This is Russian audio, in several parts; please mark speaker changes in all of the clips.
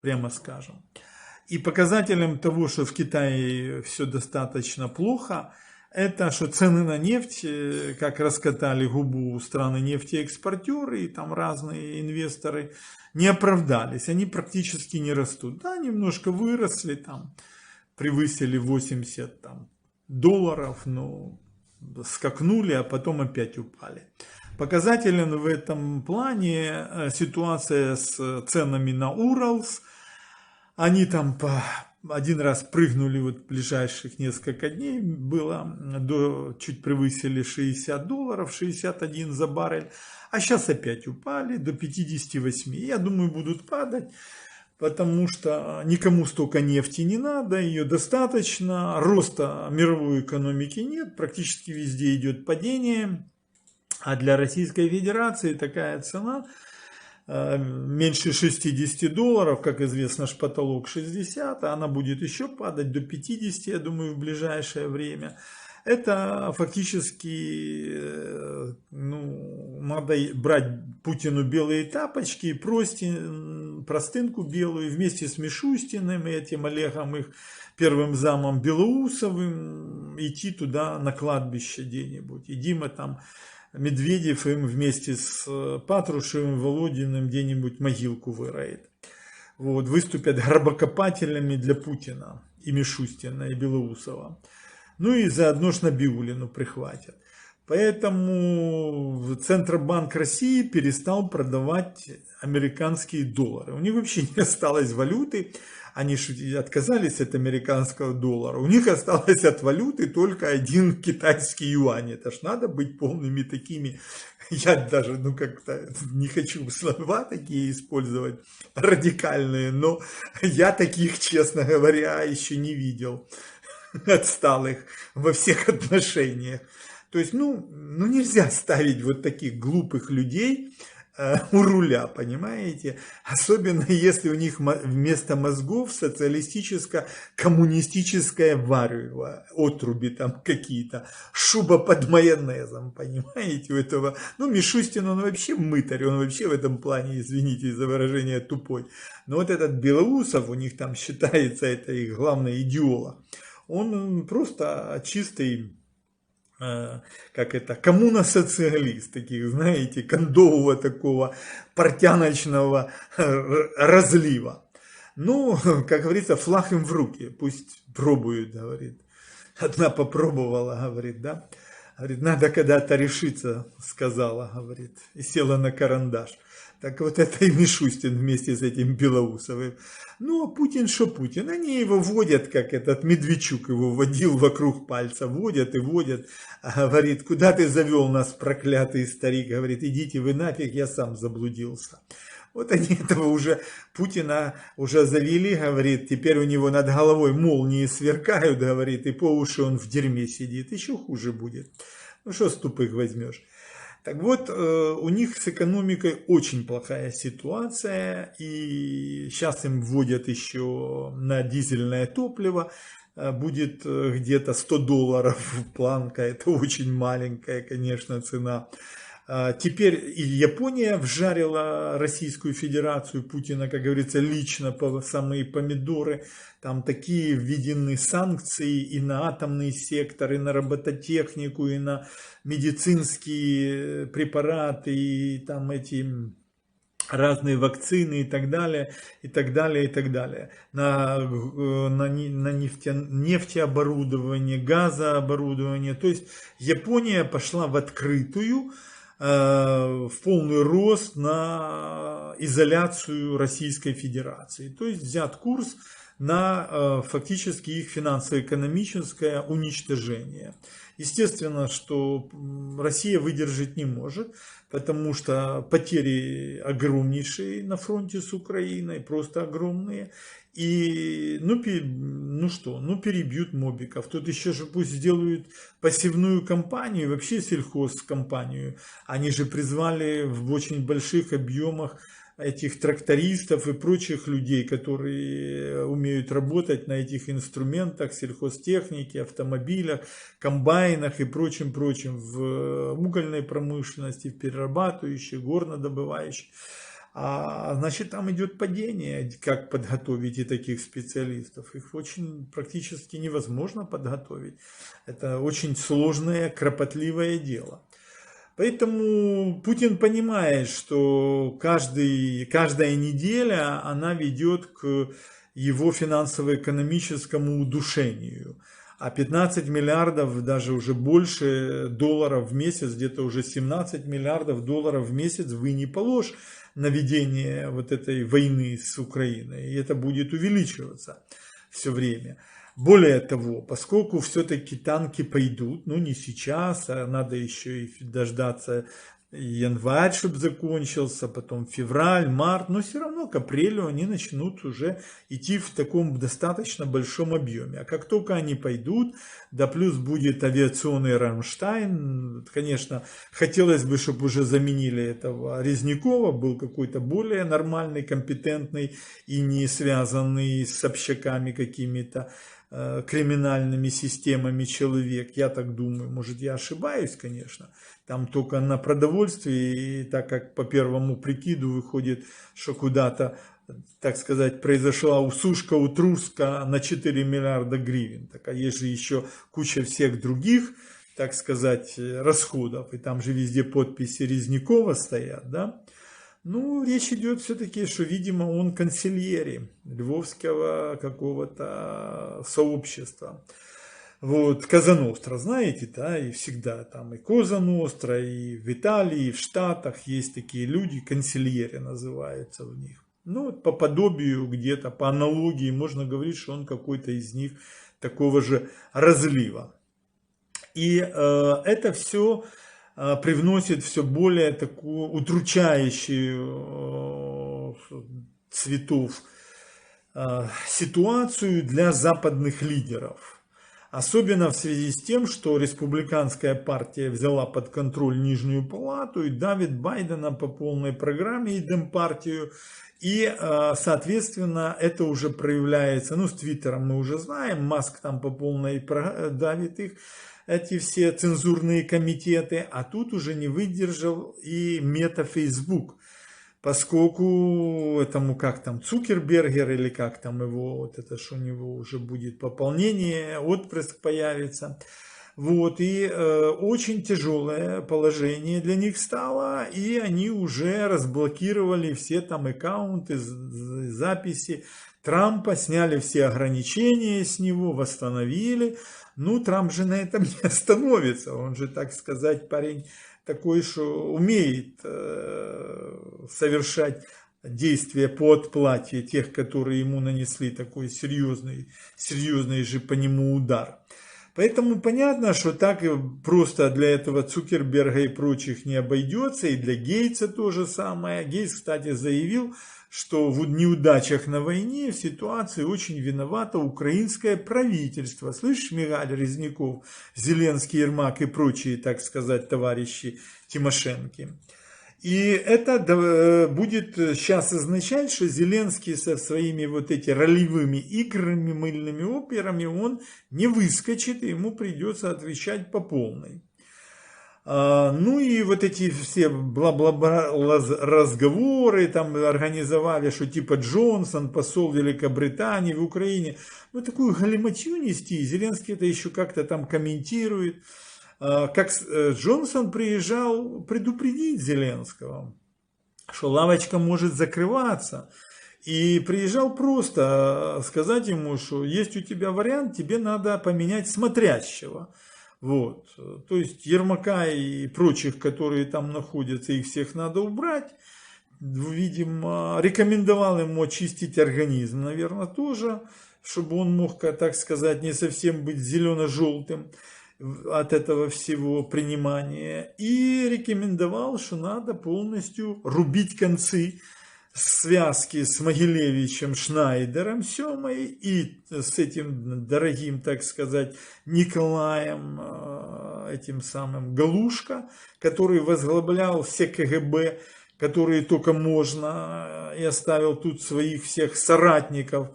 Speaker 1: прямо скажем. И показателем того, что в Китае все достаточно плохо, это что цены на нефть, как раскатали губу страны нефтеэкспортеры и там разные инвесторы, не оправдались. Они практически не растут. Да, немножко выросли, там превысили 80 там, долларов, но скакнули, а потом опять упали. Показателен в этом плане ситуация с ценами на Уралс. Они там один раз прыгнули вот ближайших несколько дней, было чуть превысили 60 долларов, 61 за баррель, а сейчас опять упали до 58. Я думаю, будут падать, потому что никому столько нефти не надо, ее достаточно, роста мировой экономики нет, практически везде идет падение, а для Российской Федерации такая цена меньше 60 долларов, как известно, потолок 60, а она будет еще падать до 50, я думаю, в ближайшее время. Это фактически, ну, надо брать Путину белые тапочки, простынку белую, вместе с Мишустиным и этим Олегом, их первым замом Белоусовым, идти туда на кладбище где-нибудь. И Дима там, Медведев им вместе с Патрушевым, Володиным где-нибудь могилку выроет. Вот, выступят гробокопателями для Путина и Мишустина, и Белоусова. Ну и заодно ж Набиуллину прихватят. Поэтому Центробанк России перестал продавать американские доллары. У них вообще не осталось валюты. Они отказались от американского доллара. У них осталось от валюты только один китайский юань. Это ж надо быть полными такими. Я даже, ну, как-то не хочу слова такие использовать, радикальные, но я таких, честно говоря, еще не видел. Отсталых во всех отношениях. То есть, ну нельзя ставить вот таких глупых людей у руля, понимаете? Особенно если у них вместо мозгов социалистическо-коммунистическое варево, отруби там какие-то, шуба под майонезом, понимаете, у этого. Ну, Мишустин, он вообще мытарь, он вообще в этом плане, извините за выражение, тупой. Но вот этот Белоусов, у них там считается, это их главный идеолог. Он просто чистый, как это, коммуносоциалист, таких, знаете, кондового такого портяночного разлива. Ну, как говорится, флаг им в руки, пусть пробуют, говорит. Одна попробовала, говорит, да. Говорит, надо когда-то решиться, сказала, говорит, и села на карандаш. Так вот это и Мишустин вместе с этим Белоусовым. Ну, а Путин что Путин? Они его водят, как этот Медведчук его водил вокруг пальца. Водят и водят. Говорит, куда ты завел нас, проклятый старик? Говорит, идите вы нафиг, я сам заблудился. Вот они этого уже, Путина уже завели, говорит, теперь у него над головой молнии сверкают, говорит, и по уши он в дерьме сидит. Еще хуже будет. Ну, что с тупых возьмешь? Так вот, у них с экономикой очень плохая ситуация, и сейчас им вводят еще на дизельное топливо, будет где-то 100 долларов планка, это очень маленькая, конечно, цена. Теперь и Япония вжарила Российскую Федерацию, Путина, как говорится, лично по самые помидоры. Там такие введены санкции и на атомный сектор, и на робототехнику, и на медицинские препараты, и там эти разные вакцины и так далее, и так далее, и так далее. На нефтеоборудование, газооборудование. То есть Япония пошла в открытую, в полный рост на изоляцию Российской Федерации. То есть взят курс на фактически их финансово-экономическое уничтожение. Естественно, что Россия выдержать не может, потому что потери огромнейшие на фронте с Украиной, просто огромные. И, перебьют мобиков. Тут еще же пусть сделают посевную кампанию, вообще сельхозкомпанию. Они же призвали в очень больших объемах этих трактористов и прочих людей, которые умеют работать на этих инструментах, сельхозтехнике, автомобилях, комбайнах и прочем, в угольной промышленности, в перерабатывающей, горнодобывающей. значит, там идет падение. Как подготовить и таких специалистов? Их очень практически невозможно подготовить. Это очень сложное, кропотливое дело. Поэтому Путин понимает, что каждая неделя она ведет к его финансово-экономическому удушению. А 15 миллиардов, даже уже больше долларов в месяц, где-то уже 17 миллиардов долларов в месяц вы не положь на ведение вот этой войны с Украиной. И это будет увеличиваться все время. Более того, поскольку все-таки танки пойдут, ну не сейчас, а надо еще и дождаться январь, чтобы закончился, потом февраль, март, но все равно к апрелю они начнут уже идти в таком достаточно большом объеме. А как только они пойдут, да плюс будет авиационный Рамштайн, конечно, хотелось бы, чтобы уже заменили этого Резнякова, был какой-то более нормальный, компетентный и не связанный с общаками какими-то, криминальными системами человек, я так думаю, может я ошибаюсь, конечно, там только на продовольствии, и так как по первому прикиду выходит, что куда-то, так сказать, произошла усушка, утруска на 4 миллиарда гривен, так, а есть же еще куча всех других, так сказать, расходов, и там же везде подписи Резнякова стоят, да. Ну, речь идет все-таки, что, видимо, он консильери львовского какого-то сообщества. Вот, Коза Ностра, знаете, да, и всегда там и Коза Ностра, и в Италии, и в Штатах есть такие люди, консильери называются в них. Ну, вот по подобию где-то, по аналогии можно говорить, что он какой-то из них такого же разлива. И это все привносит все более такую удручающую цветов ситуацию для западных лидеров. Особенно в связи с тем, что республиканская партия взяла под контроль Нижнюю палату и давит Байдена по полной программе и Демпартию. И, соответственно, это уже проявляется, ну, с Твиттером мы уже знаем, Маск там по полной давит их, эти все цензурные комитеты, а тут уже не выдержал и Мета Facebook, поскольку этому, как там, Цукербергер или как там его, вот это ж у него уже будет пополнение, отпрыск появится. Вот, и очень тяжелое положение для них стало, и они уже разблокировали все там аккаунты, записи Трампа, сняли все ограничения с него, восстановили. Ну, Трамп же на этом не остановится, он же, так сказать, парень такой, что умеет совершать действия по отплате тех, которые ему нанесли такой серьезный же по нему удар. Поэтому понятно, что так просто для этого Цукерберга и прочих не обойдется, и для Гейтса то же самое. Гейтс, кстати, заявил, что в неудачах на войне в ситуации очень виновато украинское правительство. Слышишь, Мигаль, Резняков, Зеленский, Ермак и прочие, так сказать, товарищи Тимошенко. И это будет сейчас означать, что Зеленский со своими вот эти ролевыми играми, мыльными операми, он не выскочит, и ему придется отвечать по полной. Ну и вот эти все бла-бла-бла разговоры там организовали, что типа Джонсон, посол Великобритании в Украине. Ну такую галиматью нести, Зеленский это еще как-то там комментирует. Как Джонсон приезжал предупредить Зеленского, что лавочка может закрываться. И приезжал просто сказать ему, что есть у тебя вариант, тебе надо поменять смотрящего. Вот. То есть Ермака и прочих, которые там находятся, их всех надо убрать. Видимо, рекомендовал ему очистить организм, наверное, тоже, чтобы он мог, так сказать, не совсем быть зелено-желтым от этого всего принимания. И рекомендовал, что надо полностью рубить концы связки с Могилевичем, Шнайдером, Семой и с этим дорогим, так сказать, Николаем, этим самым Галушко, который возглавлял все КГБ, которые только можно, и оставил тут своих всех соратников,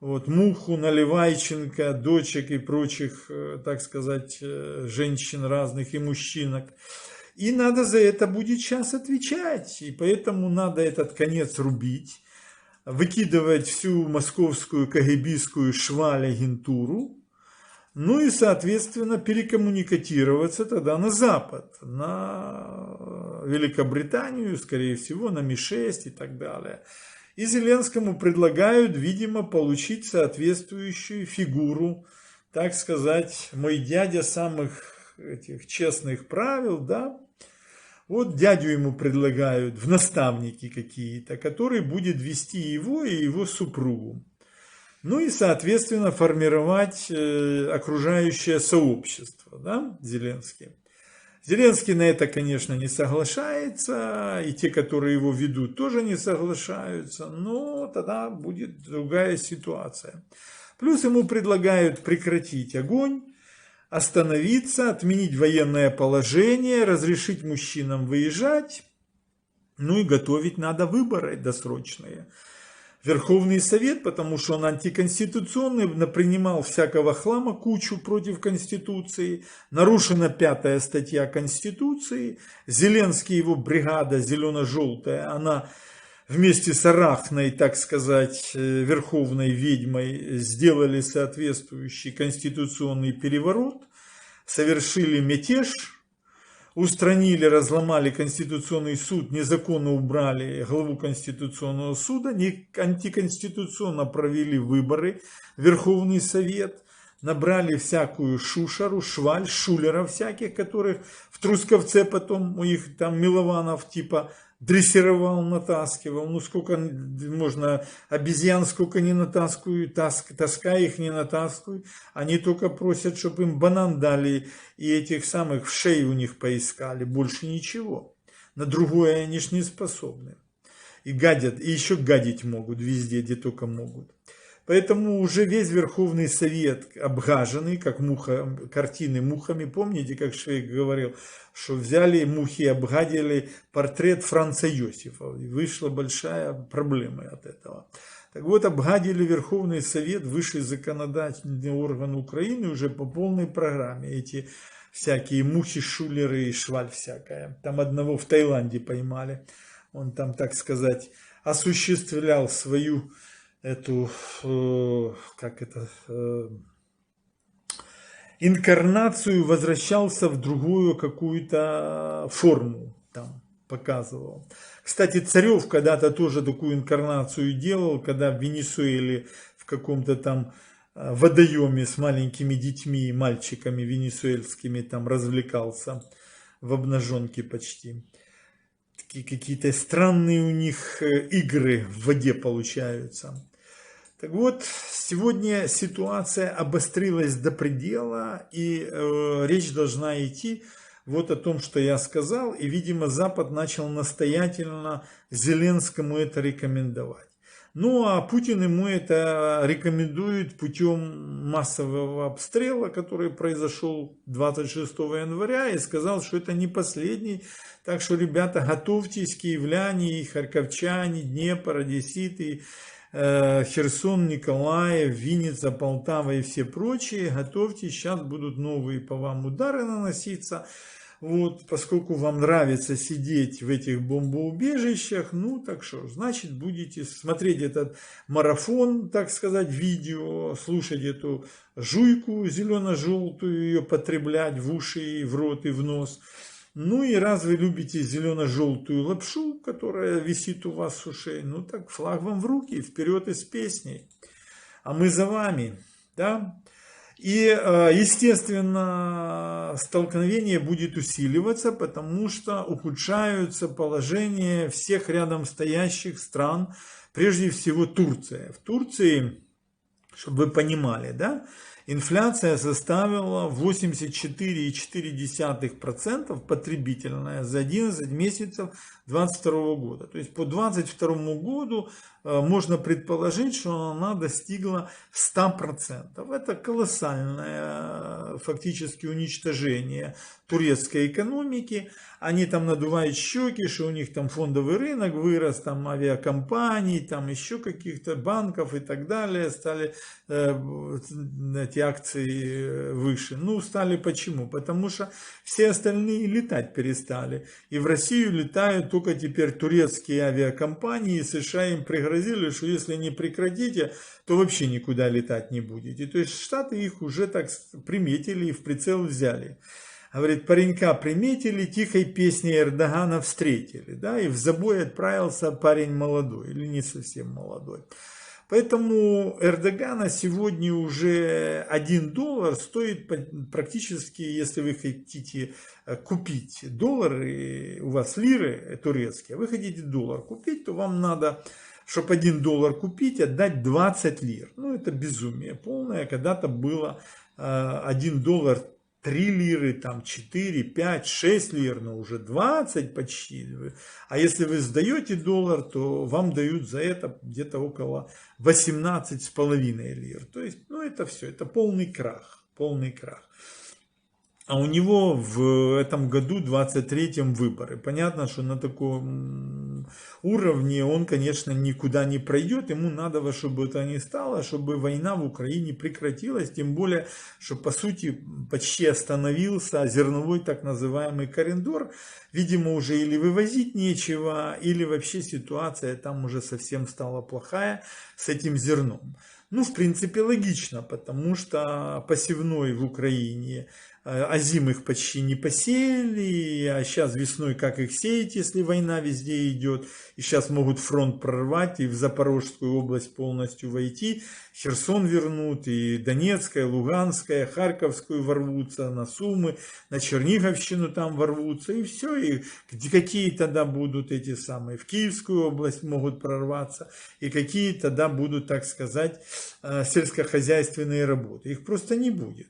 Speaker 1: вот, Муху, Наливайченко, дочек и прочих, так сказать, женщин разных и мужчинок. И надо за это будет сейчас отвечать. И поэтому надо этот конец рубить, выкидывать всю московскую КГБистскую шваль-агентуру, ну и, соответственно, перекоммуникатироваться тогда на Запад, на Великобританию, скорее всего, на Ми-6 и так далее. И Зеленскому предлагают, видимо, получить соответствующую фигуру, так сказать, мой дядя самых этих честных правил, да. Вот дядю ему предлагают в наставники какие-то, который будет вести его и его супругу. Ну и, соответственно, формировать окружающее сообщество, да, Зеленский. Зеленский на это, конечно, не соглашается, и те, которые его ведут, тоже не соглашаются, но тогда будет другая ситуация. Плюс ему предлагают прекратить огонь, остановиться, отменить военное положение, разрешить мужчинам выезжать, ну и готовить надо выборы досрочные. Верховный Совет, потому что он антиконституционный, напринимал всякого хлама кучу против Конституции, нарушена 5-я статья Конституции, Зеленский, его бригада зелено-желтая, она вместе с Арахной, так сказать, верховной ведьмой, сделали соответствующий конституционный переворот, совершили мятеж, устранили, разломали Конституционный суд, незаконно убрали главу Конституционного суда, антиконституционно провели выборы, Верховный Совет, набрали всякую шушеру, шваль, шулеров всяких, которых в Трусковце потом у них там Милованов типа дрессировал, натаскивал. Ну сколько можно, обезьян сколько не натаскивают, таскай их не натаскивают. Они только просят, чтобы им банан дали и этих самых в шею у них поискали. Больше ничего. На другое они ж не способны. И гадят, и еще гадить могут везде, где только могут. Поэтому уже весь Верховный Совет обгаженный, как муха, картины мухами. Помните, как Швейк говорил, что взяли мухи и обгадили портрет Франца Иосифа. И вышла большая проблема от этого. Так вот, обгадили Верховный Совет, высший законодательный орган Украины уже по полной программе. Эти всякие мухи, шулеры и шваль всякая. Там одного в Таиланде поймали. Он там, так сказать, осуществлял свою эту, инкарнацию, возвращался в другую какую-то форму, там показывал. Кстати, Царев когда-то тоже такую инкарнацию делал, когда в Венесуэле в каком-то там водоеме с маленькими детьми, мальчиками венесуэльскими там развлекался в обнаженке почти. Какие-то странные у них игры в воде получаются. Так вот, сегодня ситуация обострилась до предела, и речь должна идти вот о том, что я сказал, и, видимо, Запад начал настоятельно Зеленскому это рекомендовать. Ну, а Путин ему это рекомендует путем массового обстрела, который произошел 26 января, и сказал, что это не последний. Так что, ребята, готовьтесь, киевляне, харьковчане, Днепр, одесситы, Херсон, Николаев, Винница, Полтава и все прочие, готовьтесь, сейчас будут новые по вам удары наноситься. Вот, поскольку вам нравится сидеть в этих бомбоубежищах, ну так что, значит, будете смотреть этот марафон, так сказать, видео, слушать эту жуйку зелено-желтую, ее потреблять в уши, в рот и в нос. Ну и раз вы любите зелено-желтую лапшу, которая висит у вас с ушей, ну так флаг вам в руки, вперед из песней. А мы за вами, да? И, естественно, столкновение будет усиливаться, потому что ухудшаются положения всех рядом стоящих стран, прежде всего Турция. В Турции, чтобы вы понимали, да, инфляция составила 84,4% потребительная за 11 месяцев 2022 года. То есть по 2022 году можно предположить, что она достигла 100%. Это колоссальное фактически уничтожение турецкой экономики. Они там надувают щеки, что у них там фондовый рынок вырос, там авиакомпаний, там еще каких-то банков и так далее. Стали эти эти акции выше? Ну, стали почему? Потому что все остальные летать перестали. И в Россию летают только теперь турецкие авиакомпании. США им пригрозили, что если не прекратите, то вообще никуда летать не будете. То есть Штаты их уже так приметили и в прицел взяли. Говорит, паренька приметили, тихой песней Эрдогана встретили. Да, и в забой отправился парень молодой, или не совсем молодой. Поэтому Эрдогана сегодня уже $1 стоит практически, если вы хотите купить доллары, у вас лиры турецкие, вы хотите доллар купить, то вам надо, чтобы $1 купить, отдать 20 лир. Ну, это безумие полное. Когда-то было $1 3 лиры, там 4, 5, 6 лир, но уже 20 почти. А если вы сдаете доллар, то вам дают за это где-то около 18,5 лир. То есть, ну это все, это полный крах, полный крах. А у него в этом году, 23-м, выборы. Понятно, что на таком уровне он, конечно, никуда не пройдет. Ему надо во что бы это ни стало, чтобы война в Украине прекратилась. Тем более, что по сути почти остановился зерновой так называемый коридор. Видимо, уже или вывозить нечего, или вообще ситуация там уже совсем стала плохая с этим зерном. Ну, в принципе, логично, потому что посевной в Украине, озимых почти не посеяли, а сейчас весной как их сеять, если война везде идет, и сейчас могут фронт прорвать и в Запорожскую область полностью войти, Херсон вернут, и Донецкая, Луганская, Харьковскую ворвутся, на Сумы, на Черниговщину там ворвутся, и все, и какие тогда будут эти самые, в Киевскую область могут прорваться, и какие тогда будут, так сказать, сельскохозяйственные работы, их просто не будет.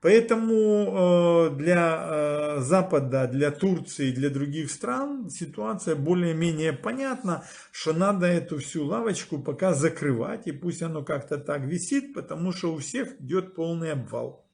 Speaker 1: Поэтому для Запада, для Турции, для других стран ситуация более-менее понятна, что надо эту всю лавочку пока закрывать, и пусть оно как-то так висит, потому что у всех идет полный обвал.